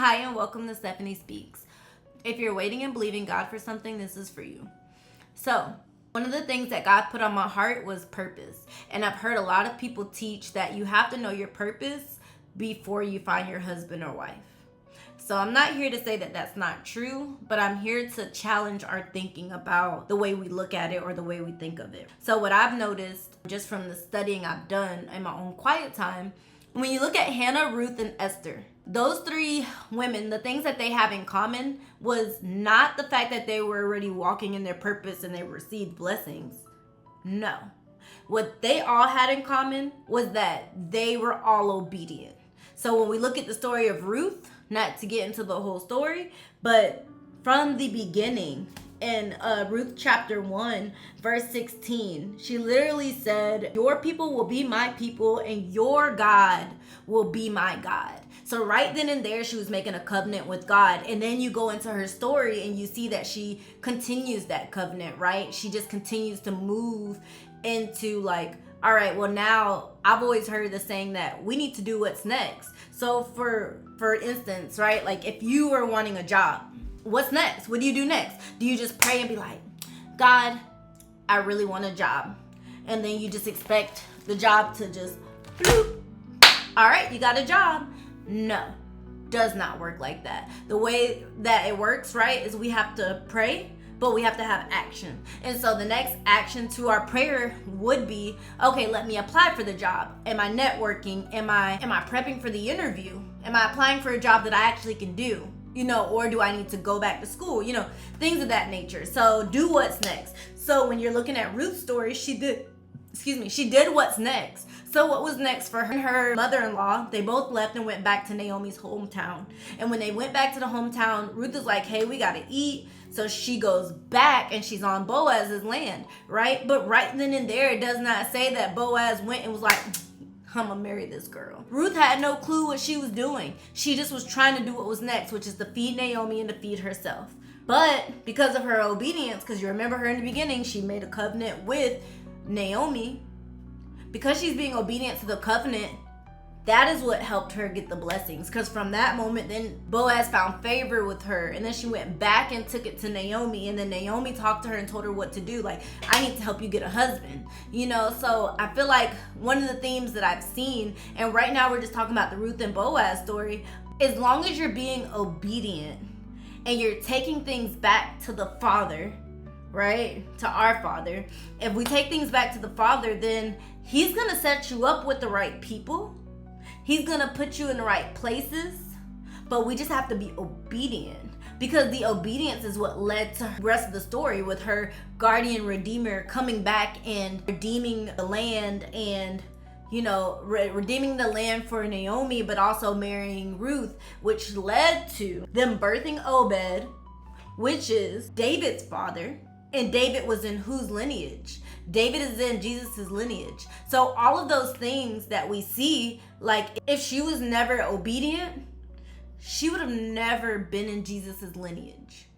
Hi, and welcome to Stephanie Speaks. If you're waiting and believing God for something, this is for you. So, one of the things that God put on my heart was purpose. And I've heard a lot of people teach that you have to know your purpose before you find your husband or wife. So I'm not here to say that that's not true, but I'm here to challenge our thinking about the way we look at it or the way we think of it. So what I've noticed just from the studying I've done in my own quiet time, when you look at Hannah, Ruth, and Esther, those three women, the things that they have in common was not the fact that they were already walking in their purpose and they received blessings. No. What they all had in common was that they were all obedient. So when we look at the story of Ruth, not to get into the whole story, but from the beginning in Ruth chapter 1 verse 16, she literally said, your people will be my people and your God will be my God. So right then and there, she was making a covenant with God. And then you go into her story and you see that she continues that covenant, right? She just continues to move into like, all right, well now I've always heard the saying that we need to do what's next. So for instance, right, like if you were wanting a job, what's next? What do you do next? Do you just pray and be like, God, I really want a job? And then you just expect the job to just bloop. All right, you got a job. No, does not work like that. The way that it works, right, is we have to pray, but we have to have action. And so the next action to our prayer would be, okay, let me apply for the job. Am I networking? Am I prepping for the interview? Am I applying for a job that I actually can do? Or do I need to go back to school? Things of that nature. So do what's next. So when you're looking at Ruth's story, she did what's next. So what was next for her and her mother-in-law? They both left and went back to Naomi's hometown. And when they went back to the hometown, Ruth is like, hey, we got to eat. So she goes back and she's on Boaz's land, right? But right then and there, it does not say that Boaz went and was like, I'm gonna marry this girl. Ruth had no clue what she was doing. She just was trying to do what was next, which is to feed Naomi and to feed herself. But because of her obedience, because you remember her in the beginning, she made a covenant with Naomi. Because she's being obedient to the covenant, that is what helped her get the blessings. Because from that moment, then Boaz found favor with her. And then she went back and took it to Naomi. And then Naomi talked to her and told her what to do. Like, I need to help you get a husband. So I feel like one of the themes that I've seen, and right now we're just talking about the Ruth and Boaz story, as long as you're being obedient and you're taking things back to the Father, right? To our Father. If we take things back to the Father, then He's going to set you up with the right people. He's going to put you in the right places. But we just have to be obedient. Because the obedience is what led to the rest of the story with her guardian redeemer coming back and redeeming the land and, redeeming the land for Naomi, but also marrying Ruth, which led to them birthing Obed, which is David's father. And David was in whose lineage? David is in Jesus's lineage. So all of those things that we see, like if she was never obedient, she would have never been in Jesus's lineage.